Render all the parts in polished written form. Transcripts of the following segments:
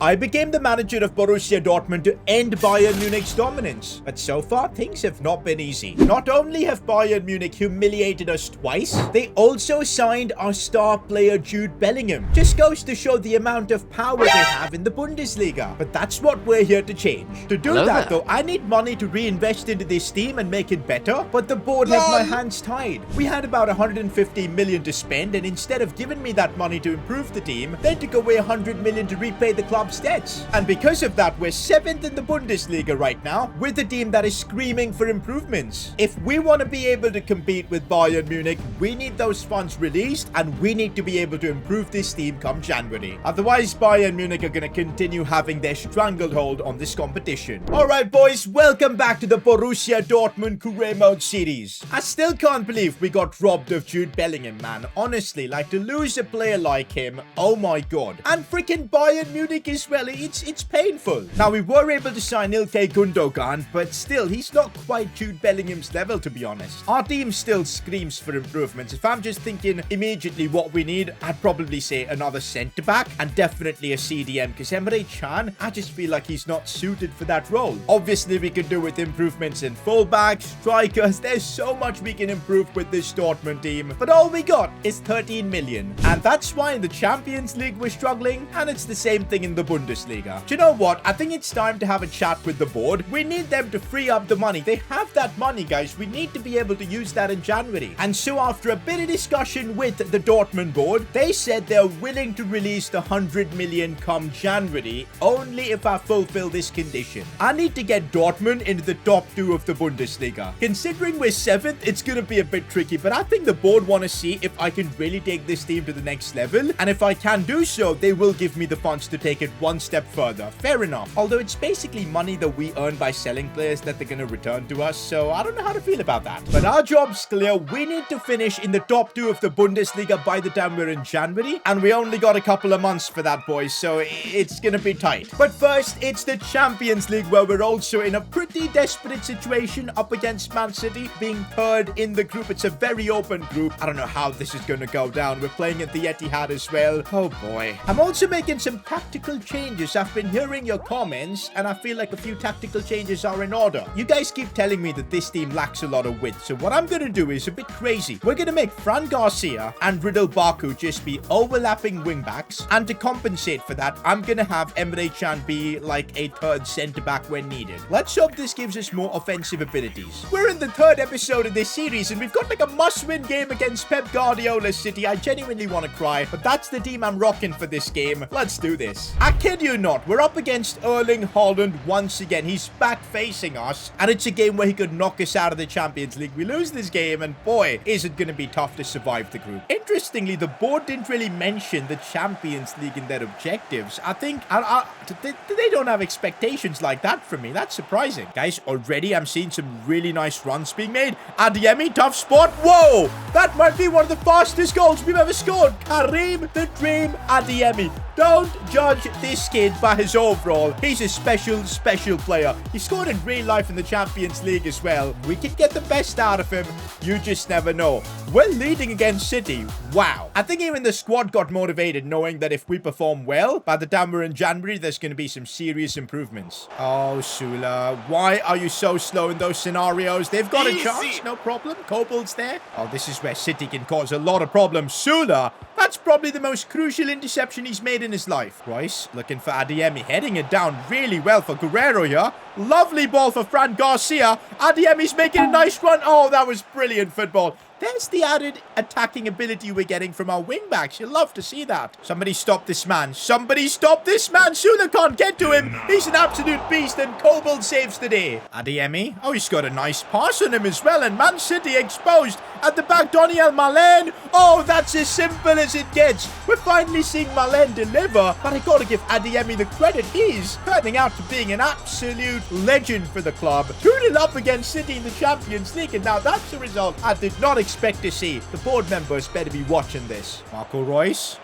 I became the manager of Borussia Dortmund to end Bayern Munich's dominance. But so far, things have not been easy. Not only have Bayern Munich humiliated us twice, they also signed our star player Jude Bellingham. Just goes to show the amount of power they have in the Bundesliga. But that's what we're here to change. To do that though, I need money to reinvest into this team and make it better. But the board have my hands tied. We had about 150 million to spend, and instead of giving me that money to improve the team, they took away 100 million to repay the club's debts. And because of that, we're 7th in the Bundesliga right now, with a team that is screaming for improvements. If we want to be able to compete with Bayern Munich, we need those funds released, and we need to be able to improve this team come January. Otherwise, Bayern Munich are going to continue having their stranglehold on this competition. Alright boys, welcome back to the Borussia Dortmund career mode series. I still can't believe we got robbed of Jude Bellingham, man. Honestly, like, to lose a player like him, oh my god. And freaking Bayern Munich is well, it's painful. Now, we were able to sign Ilkay Gundogan, but still, he's not quite Jude Bellingham's level, to be honest. Our team still screams for improvements. If I'm just thinking immediately what we need, I'd probably say another centre-back and definitely a CDM, because Emre Can, I just feel like he's not suited for that role. Obviously, we could do with improvements in fullbacks, strikers. There's so much we can improve with this Dortmund team, but all we got is 13 million. And that's why in the Champions League we're struggling, and it's the same thing in the Bundesliga. Do you know what? I think it's time to have a chat with the board. We need them to free up the money. They have that money, guys. We need to be able to use that in January. And so after a bit of discussion with the Dortmund board, they said they're willing to release the 100 million come January, only if I fulfill this condition. I need to get Dortmund into the top 2 of the Bundesliga. Considering we're 7th, it's going to be a bit tricky, but I think the board want to see if I can really take this team to the next level. And if I can do so, they will give me the funds to take it one step further. Fair enough. Although it's basically money that we earn by selling players that they're going to return to us, so I don't know how to feel about that. But our job's clear. We need to finish in the top 2 of the Bundesliga by the time we're in January, and we only got a couple of months for that, boys, so it's going to be tight. But first, it's the Champions League, where we're also in a pretty desperate situation up against Man City, being 3rd in the group. It's a very open group. I don't know how this is going to go down. We're playing at the Etihad as well. Oh boy. I'm also making some tactical changes. I've been hearing your comments, and I feel like a few tactical changes are in order. You guys keep telling me that this team lacks a lot of width, so what I'm going to do is a bit crazy. We're going to make Fran Garcia and Riddle Baku just be overlapping wingbacks, and to compensate for that, I'm going to have Emre Can be like a 3rd centre-back when needed. Let's hope this gives us more offensive abilities. We're in the 3rd episode of this series, and we've got like a must-win game against Pep Guardiola's City. I genuinely want to cry, but that's the team I'm rocking for this game. Let's do this. I kid you not, we're up against Erling Haaland once again. He's back facing us, and it's a game where he could knock us out of the Champions League. We lose this game, and boy, is it going to be tough to survive the group. Interestingly, the board didn't really mention the Champions League in their objectives. I think they don't have expectations like that from me. That's surprising. Guys, already I'm seeing some really nice runs being made. Adeyemi, tough spot. Whoa! That might be one of the fastest goals we've ever scored. Karim the Dream Adeyemi. Don't judge this kid by his overall. He's a special player. He scored in real life in the Champions League as well. We can get the best out of him. You just never know. We're leading against City. Wow. I think even the squad got motivated knowing that if we perform well, by the time we're in January, there's going to be some serious improvements. Oh, Sula, why are you so slow in those scenarios? They've got a chance. No problem. Kobel's there. Oh, this is where City can cause a lot of problems. Sula, that's probably the most crucial interception he's made in his life. Royce looking for Adeyemi, heading it down really well for Guerrero here. Lovely ball for Fran Garcia. Adeyemi's making a nice run. Oh, that was brilliant football. There's the added attacking ability we're getting from our wingbacks. You'll love to see that. Somebody stop this man. Somebody stop this man. Sula can't get to him. He's an absolute beast, and Kobel saves the day. Adeyemi. Oh, he's got a nice pass on him as well, and Man City exposed at the back. Daniel Malen. Oh, that's as simple as it gets. We're finally seeing Malen deliver, but I gotta give Adeyemi the credit. He's turning out to being an absolute legend for the club. 2-0 up against City in the Champions League, and now that's a result I did not expect to see. The board members better be watching this. Marco Reus.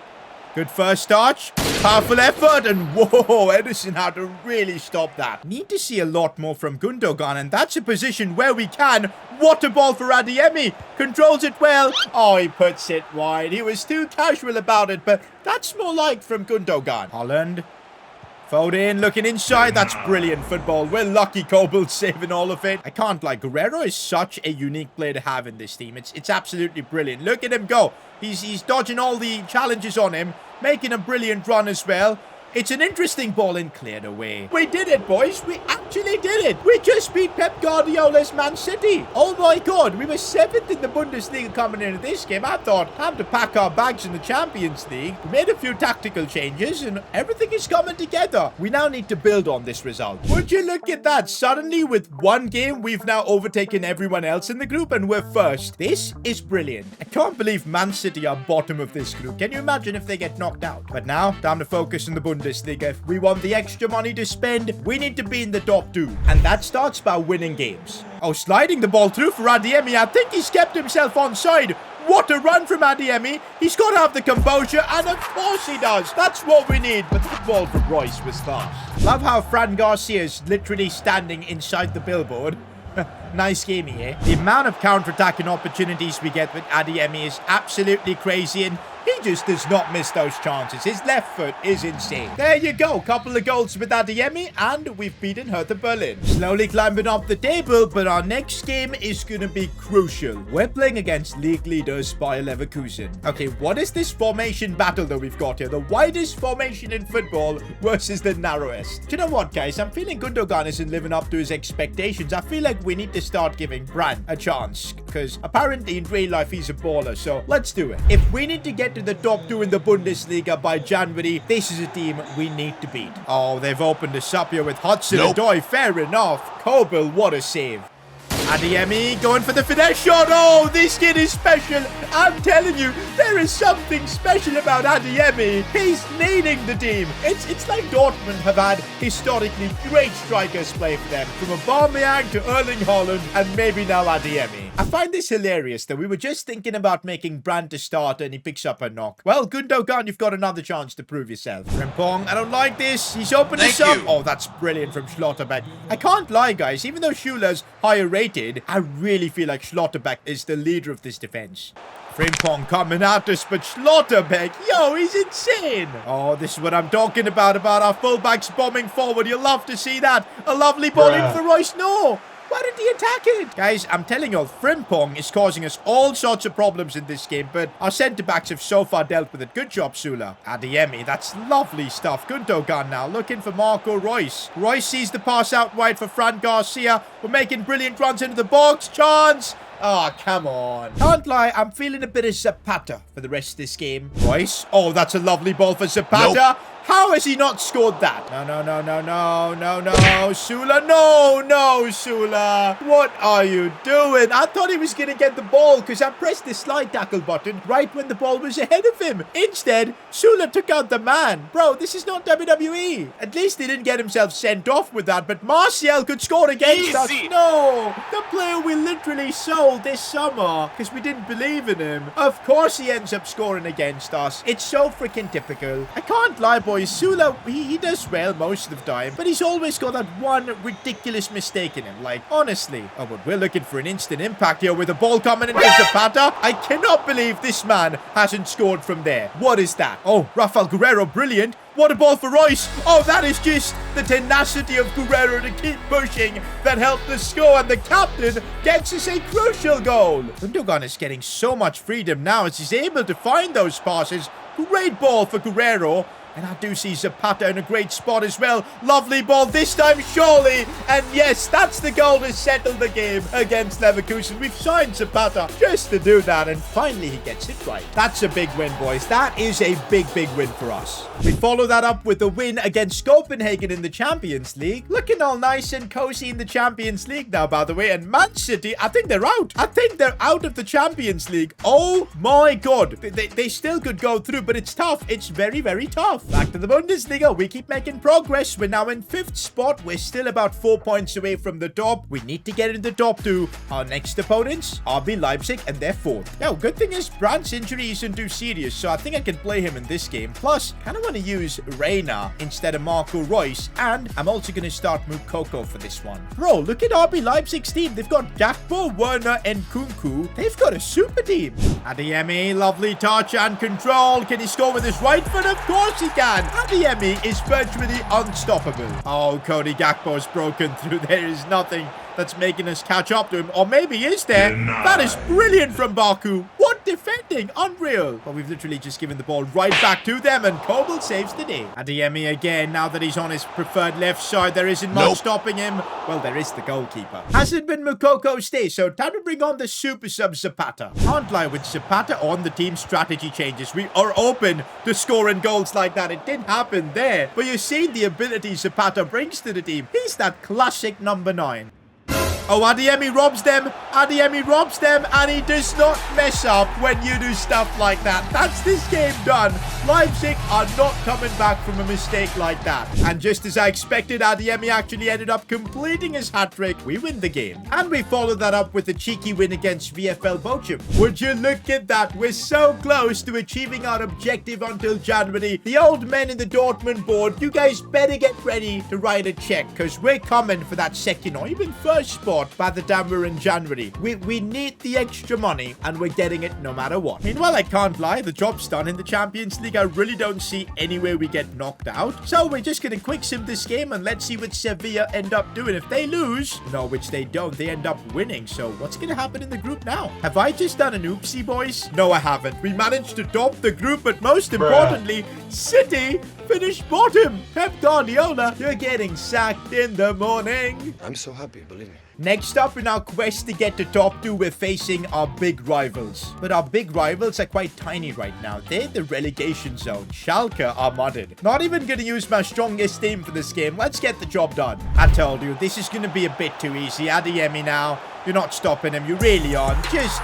Good first touch. Powerful effort. And whoa, Edison had to really stop that. Need to see a lot more from Gundogan. And that's a position where we can. What a ball for Adeyemi. Controls it well. Oh, he puts it wide. He was too casual about it. But that's more like from Gundogan. Holland. Foden looking inside. That's brilliant football. We're lucky Kobel's saving all of it. I can't lie. Guerrero is such a unique player to have in this team. It's absolutely brilliant. Look at him go. He's dodging all the challenges on him, making a brilliant run as well. It's an interesting ball and cleared away. We did it, boys. We actually did it. We just beat Pep Guardiola's Man City. Oh my God. We were 7th in the Bundesliga coming into this game. I thought, time to pack our bags in the Champions League. We made a few tactical changes and everything is coming together. We now need to build on this result. Would you look at that? Suddenly, with one game, we've now overtaken everyone else in the group and we're first. This is brilliant. I can't believe Man City are bottom of this group. Can you imagine if they get knocked out? But now, time to focus on the Bundesliga. If we want the extra money to spend, we need to be in the top 2. And that starts by winning games. Oh, sliding the ball through for Adeyemi. I think he's kept himself onside. What a run from Adeyemi. He's got to have the composure, and of course he does. That's what we need. But the ball from Royce was fast. Love how Fran Garcia is literally standing inside the billboard. Nice game here. The amount of counter-attacking opportunities we get with Adeyemi is absolutely crazy, and he just does not miss those chances. His left foot is insane. There you go. Couple of goals with Adeyemi, and we've beaten Hertha Berlin. Slowly climbing up the table, but our next game is going to be crucial. We're playing against league leaders Bayer Leverkusen. Okay, what is this formation battle that we've got here? The widest formation in football versus the narrowest. Do you know what, guys? I'm feeling Gundogan isn't living up to his expectations. I feel like we need to start giving Brandt a chance, because apparently in real life he's a baller, so let's do it. If we need to get to the top 2 in the Bundesliga by January, this is a team we need to beat. Oh, they've opened us up here with Hudson-Odoi. Fair enough. Kobel, what a save. Adeyemi going for the finesse shot. Oh, this kid is special. I'm telling you, there is something special about Adeyemi. He's leading the team. It's like Dortmund have had historically great strikers play for them. From Aubameyang to Erling Haaland and maybe now Adeyemi. I find this hilarious that we were just thinking about making Brandt a starter and he picks up a knock. Well, Gundogan, you've got another chance to prove yourself. Frimpong, I don't like this. He's opened us up. Oh, that's brilliant from Schlotterbeck. I can't lie, guys. Even though Schuler's higher rated, I really feel like Schlotterbeck is the leader of this defense. Frimpong coming at us, but Schlotterbeck, yo, he's insane. Oh, this is what I'm talking about our fullbacks bombing forward. You'll love to see that. A lovely ball in for Royce. No. Why did he attack it? Guys, I'm telling you, Frimpong is causing us all sorts of problems in this game, but our centre-backs have so far dealt with it. Good job, Sula. Adeyemi, that's lovely stuff. Gundogan now, looking for Marco Royce. Royce sees the pass out wide for Fran Garcia. We're making brilliant runs into the box. Chance. Oh, come on. Can't lie, I'm feeling a bit of Zapata for the rest of this game. Royce. Oh, that's a lovely ball for Zapata. Nope. How has he not scored that? No. Sula, no, Sula. What are you doing? I thought he was going to get the ball because I pressed the slide tackle button right when the ball was ahead of him. Instead, Sula took out the man. Bro, this is not WWE. At least he didn't get himself sent off with that, but Martial could score against us. No, the player we literally sold this summer because we didn't believe in him. Of course he ends up scoring against us. It's so freaking typical. I can't lie, boys. Sula, he does well most of the time, but he's always got that one ridiculous mistake in him. Like, honestly. Oh, but we're looking for an instant impact here with the ball coming into Zapata. I cannot believe this man hasn't scored from there. What is that? Oh, Rafael Guerrero, brilliant. What a ball for Royce. Oh, that is just the tenacity of Guerrero to keep pushing that helped us score, and the captain gets us a crucial goal. Gundogan is getting so much freedom now as he's able to find those passes. Great ball for Guerrero. And I do see Zapata in a great spot as well. Lovely ball this time, surely. And yes, that's the goal to settle the game against Leverkusen. We've signed Zapata just to do that. And finally, he gets it right. That's a big win, boys. That is a big win for us. We follow that up with a win against Copenhagen in the Champions League. Looking all nice and cozy in the Champions League now, by the way. And Man City, I think they're out. I think they're out of the Champions League. Oh my God. They still could go through, but it's tough. It's very tough. Back to the Bundesliga. We keep making progress. We're now in 5th spot. We're still about 4 points away from the top. We need to get in the top 2. Our next opponents, RB Leipzig, and they're 4th. Yo, good thing is Brandt's injury isn't too serious, so I think I can play him in this game. Plus, kind of want to use Reina instead of Marco Royce, and I'm also going to start Mukoko for this one. Bro, look at RB Leipzig's team. They've got Gakpo, Werner, and Kunku. They've got a super team. Adeyemi, lovely touch and control. Can he score with his right foot? Of course he can. Adeyemi is virtually unstoppable. Oh, Cody Gakpo's broken through. There is nothing that's making us catch up to him. Or maybe is there? That is brilliant from Baku. What defending? Unreal. But we've literally just given the ball right back to them, and Kobel saves the day. Adeyemi again, now that he's on his preferred left side, there isn't much stopping him. Well, there is the goalkeeper. Hasn't been Mukoko's day, so time to bring on the super sub Zapata. Can't lie, with Zapata on, the team strategy changes. We are open to scoring goals like that. It didn't happen there, but you've seen the ability Zapata brings to the team. He's that classic number 9. Oh, Adeyemi robs them. Adeyemi robs them, and he does not mess up when you do stuff like that. That's this game done. Leipzig are not coming back from a mistake like that. And just as I expected, Adeyemi actually ended up completing his hat-trick. We win the game. And we followed that up with a cheeky win against VfL Bochum. Would you look at that? We're so close to achieving our objective until January. The old men in the Dortmund board, you guys better get ready to write a check, because we're coming for that second or even first spot by the time we're in January. We need the extra money, and we're getting it no matter what. Meanwhile, I can't lie, the job's done in the Champions League. I really don't see any way we get knocked out. So we're just gonna quick sim this game, and let's see what Sevilla end up doing. If they lose, no, which they don't, they end up winning. So what's gonna happen in the group now? Have I just done an oopsie, boys? No, I haven't. We managed to top the group, but most importantly, City finished bottom. Pep Guardiola, you're getting sacked in the morning. I'm so happy, believe me. Next up in our quest to get to top 2, we're facing our big rivals. But our big rivals are quite tiny right now. They're the relegation zone. Schalke are mudded. Not even going to use my strongest team for this game. Let's get the job done. I told you, this is going to be a bit too easy. Adeyemi now. You're not stopping him. You really aren't. Just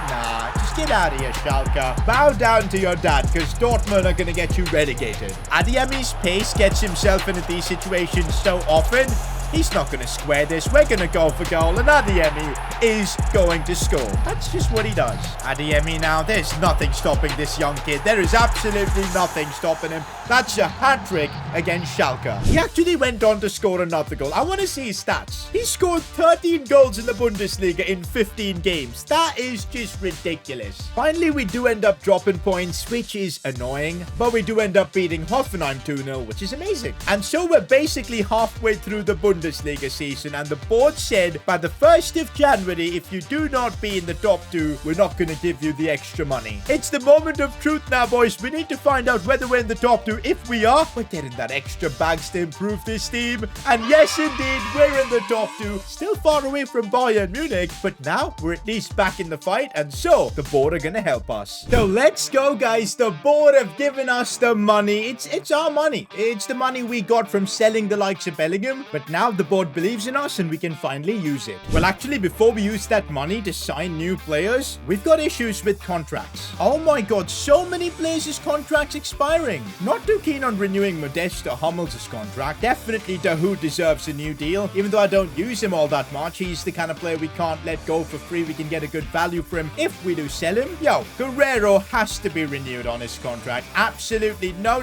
get out of here, Schalke. Bow down to your dad, because Dortmund are going to get you relegated. Adeyemi's pace gets himself into these situations so often. He's not going to square this. We're going to go for goal, and Adeyemi is going to score. That's just what he does. Adeyemi now, there's nothing stopping this young kid. There is absolutely nothing stopping him. That's a hat-trick against Schalke. He actually went on to score another goal. I want to see his stats. He scored 13 goals in the Bundesliga in 15 games. That is just ridiculous. Finally, we do end up dropping points, which is annoying, but we do end up beating Hoffenheim 2-0, which is amazing. And so we're basically halfway through the Bundesliga season, and the board said by the 1st of January, if you do not be in the top 2, we're not going to give you the extra money. It's the moment of truth now, boys. We need to find out whether we're in the top 2. If we are, we're getting that extra bags to improve this team. And yes, indeed, we're in the top 2. Still far away from Bayern Munich, but now we're at least back in the fight, and so the board are going to help us. So let's go, guys. The board have given us the money. It's our money. It's the money we got from selling the likes of Bellingham, but now the board believes in us and we can finally use it. Well, actually, before we use that money to sign new players, we've got issues with contracts. Oh my god, so many players' contracts expiring. Not too keen on renewing Modeste or Hummels' contract. Definitely Dahoud deserves a new deal. Even though I don't use him all that much, he's the kind of player we can't let go for free. We can get a good value for him if we do sell him. Yo, Guerrero has to be renewed on his contract. Absolutely no.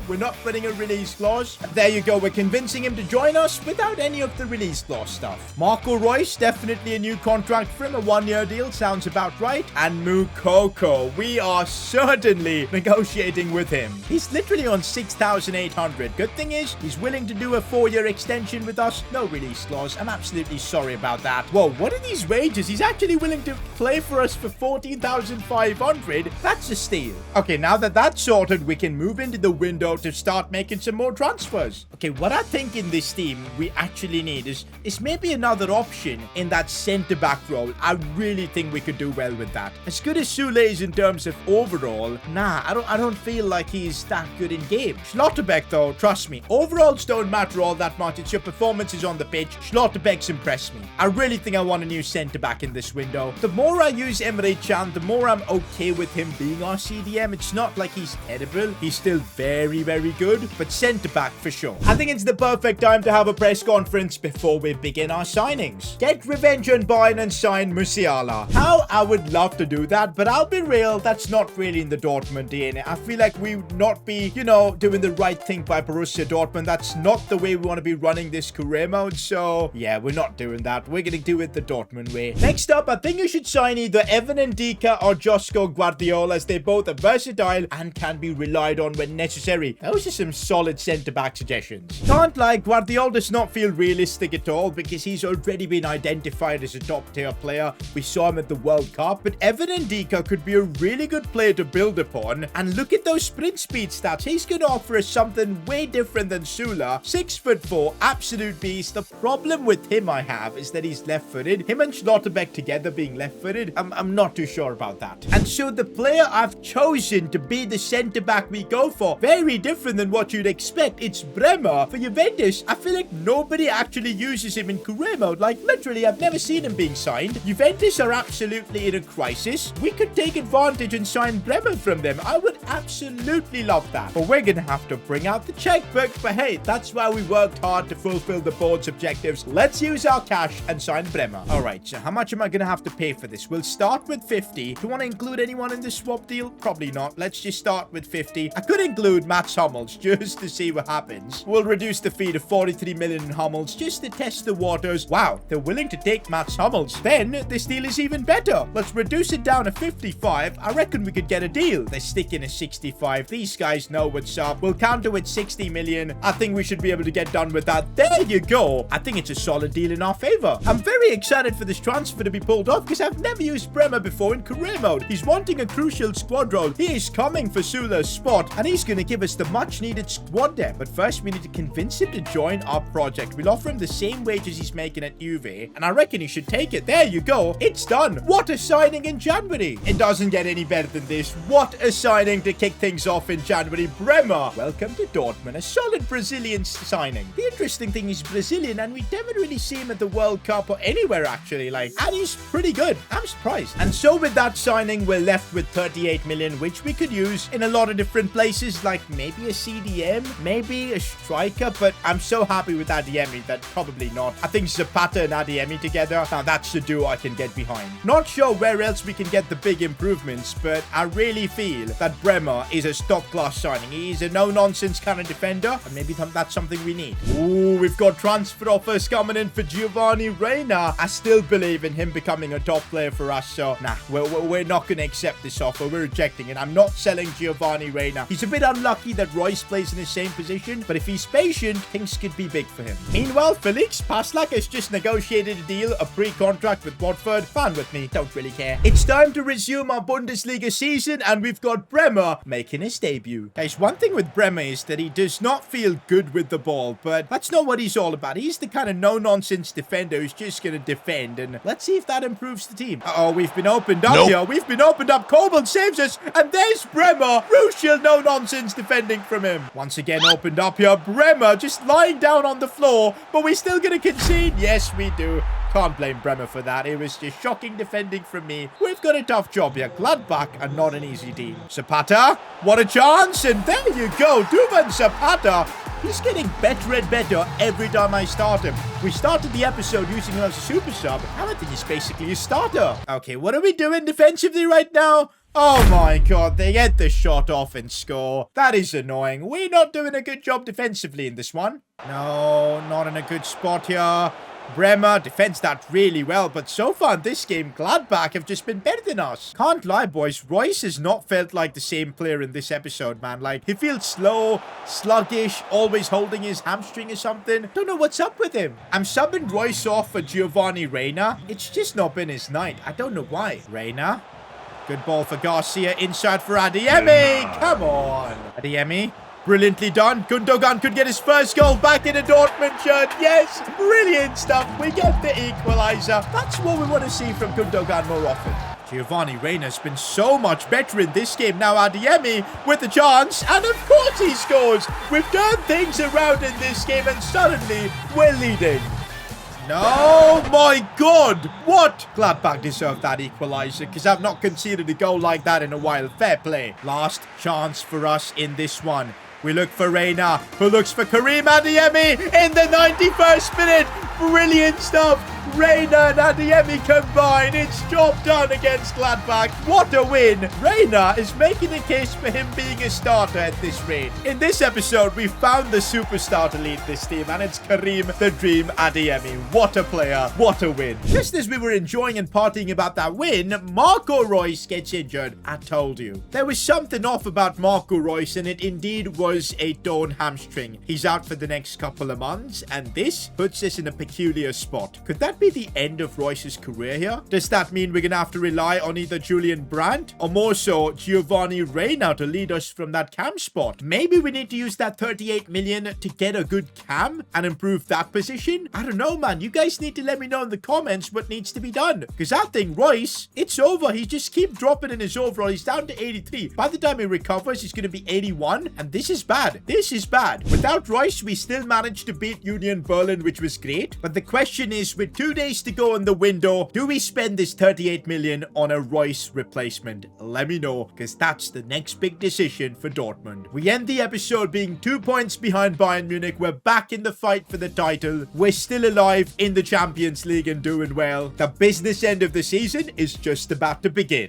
We're not putting a release clause. There you go. We're convincing him to join us without any of the release clause stuff. Marco Reus, definitely a new contract for him. A 1-year deal sounds about right. And Mukoko, we are certainly negotiating with him. He's literally on 6,800. Good thing is, he's willing to do a 4-year extension with us. No release clause. I'm absolutely sorry about that. Whoa, what are these wages? He's actually willing to play for us for 14,500. That's a steal. Okay, now that that's sorted, we can move into the window to start making some more transfers. Okay, what I think in this team we actually need is maybe another option in that centre-back role. I really think we could do well with that. As good as Sule is in terms of overall, nah, I don't feel like he's that good in game. Schlotterbeck, though, trust me, overalls don't matter all that much. It's your performances on the pitch. Schlotterbeck's impressed me. I really think I want a new centre-back in this window. The more I use Emre Can, the more I'm okay with him being our CDM. It's not like he's terrible. He's still very, very good, but centre-back for sure. I think it's the perfect time to have a press conference before we begin our signings. Get revenge on Bayern and sign Musiala. How I would love to do that, but I'll be real, that's not really in the Dortmund DNA. I feel like we would not be, you know, doing the right thing by Borussia Dortmund. That's not the way we want to be running this career mode. So yeah, we're not doing that. We're gonna do it the Dortmund way. Next up, I think you should sign either Evan Ndika or Josko Guardiola, as they both are versatile and can be relied on when necessary. Those are some solid centre-back suggestions. Can't lie, Guardiola does not feel realistic at all because he's already been identified as a top-tier player. We saw him at the World Cup, but Evan Ndika could be a really good player to build upon. And look at those sprint speed stats. He's going to offer us something way different than Sula. 6'4", absolute beast. The problem with him I have is that he's left-footed. Him and Schlotterbeck together being left-footed, I'm not too sure about that. And so the player I've chosen to be the centre-back we go for, very different than what you'd expect. It's Bremer. For Juventus, I feel like nobody actually uses him in career mode. Like, literally, I've never seen him being signed. Juventus are absolutely in a crisis. We could take advantage and sign Bremer from them. I would absolutely love that. But we're gonna have to bring out the checkbook. But hey, that's why we worked hard to fulfill the board's objectives. Let's use our cash and sign Bremer. All right, so how much am I gonna have to pay for this? We'll start with 50. Do you want to include anyone in this swap deal? Probably not. Let's just start with 50. I could include Mats Hummels just to see what happens. We'll reduce the fee to 43 million in Hummels just to test the waters. Wow, they're willing to take Mats Hummels. Then this deal is even better. Let's reduce it down to 55. I reckon we could get a deal. They're sticking a 65. These guys know what's up. We'll counter with 60 million. I think we should be able to get done with that. There you go. I think it's a solid deal in our favor. I'm very excited for this transfer to be pulled off because I've never used Bremer before in career mode. He's wanting a crucial squad role. He is coming for Sula's spot and he's going to give us the much needed squad depth. But first we need to convince him to join our project. We'll offer him the same wages he's making at Juve and I reckon he should take it. There you go. It's done. What a signing in January. It doesn't get any better than this. What a signing to kick things off in January. Bremer, welcome to Dortmund. A solid Brazilian signing. The interesting thing is Brazilian and we never really see him at the World Cup or anywhere actually. Like, and he's pretty good. I'm surprised. And so with that signing, we're left with 38 million, which we could use in a lot of different places, like maybe a CDM, maybe a striker, but I'm so happy with Adeyemi that probably not. I think Zapata and Adeyemi together, now that's the duo I can get behind. Not sure where else we can get the big improvements, but I really feel that Bremer is a stock-class signing. He's a no-nonsense kind of defender, and maybe that's something we need. Ooh, we've got transfer offers coming in for Giovanni Reina. I still believe in him becoming a top player for us, so nah, we're not going to accept this offer. We're rejecting it. I'm not selling Giovanni Reina. He's a bit unlucky that Royce plays in the same position, but if he's patient, things could be big for him. Meanwhile, Felix Paslak has just negotiated a deal, a pre-contract with Watford. Fine with me, don't really care. It's time to resume our Bundesliga season, and we've got Bremer making his debut. Guys, one thing with Bremer is that he does not feel good with the ball, but that's not what he's all about. He's the kind of no-nonsense defender who's just going to defend, and let's see if that improves the team. Uh-oh, we've been opened up here. We've been opened up. Kobel saves us, and there's Bremer. Crucial no-nonsense defending from him. Once again opened up here. Bremer just lying down on the floor, but we're still going to concede. Yes, we do. Can't blame Bremer for that. It was just shocking defending from me. We've got a tough job here. Gladbach are not an easy team. Zapata, what a chance. And there you go. Duvan Zapata. He's getting better and better every time I start him. We started the episode using him as a super sub. Now I think he's basically a starter. Okay, what are we doing defensively right now? Oh my god, they get the shot off and score. That is annoying. We're not doing a good job defensively in this one. No, not in a good spot here. Bremer defends that really well, but so far in this game, Gladbach have just been better than us. Can't lie, boys. Royce has not felt like the same player in this episode, man. Like, he feels slow, sluggish, always holding his hamstring or something. Don't know what's up with him. I'm subbing Royce off for Giovanni Reina. It's just not been his night. I don't know why. Reina. Good ball for Garcia. Inside for Adeyemi. Come on. Adeyemi. Brilliantly done. Gundogan could get his first goal back in a Dortmund shirt. Yes, brilliant stuff. We get the equalizer. That's what we want to see from Gundogan more often. Giovanni Reina's been so much better in this game. Now Adeyemi with the chance. And of course he scores. We've turned things around in this game and suddenly we're leading. No, my God. What? Gladbach deserved that equalizer because I've not conceded a goal like that in a while. Fair play. Last chance for us in this one. We look for Reina, who looks for Karim Adeyemi in the 91st minute. Brilliant stuff. Reina and Adeyemi combine. It's job done against Gladbach. What a win. Reina is making a case for him being a starter at this rate. In this episode, we found the superstar to lead this team, and it's Karim the Dream Adeyemi. What a player. What a win. Just as we were enjoying and partying about that win, Marco Reus gets injured. I told you. There was something off about Marco Reus, and it indeed was a torn hamstring. He's out for the next couple of months, and this puts us in a peculiar spot. Could that be the end of Reus's career here? Does that mean we're gonna have to rely on either Julian Brandt or more so Giovanni Reina to lead us from that cam spot? Maybe we need to use that 38 million to get a good cam and improve that position? I don't know, man. You guys need to let me know in the comments what needs to be done, because I think Reus, it's over. He just keep dropping in his overall. He's down to 83. By the time he recovers, he's gonna be 81, and this is bad. This is bad. Without Reus, we still managed to beat Union Berlin, which was great, but the question is, with 2 days to go in the window, do we spend this 38 million on a Reus replacement? Let me know, because that's the next big decision for Dortmund. We end the episode being 2 points behind Bayern Munich. We're back in the fight for the title. We're still alive in the Champions League and doing well. The business end of the season is just about to begin.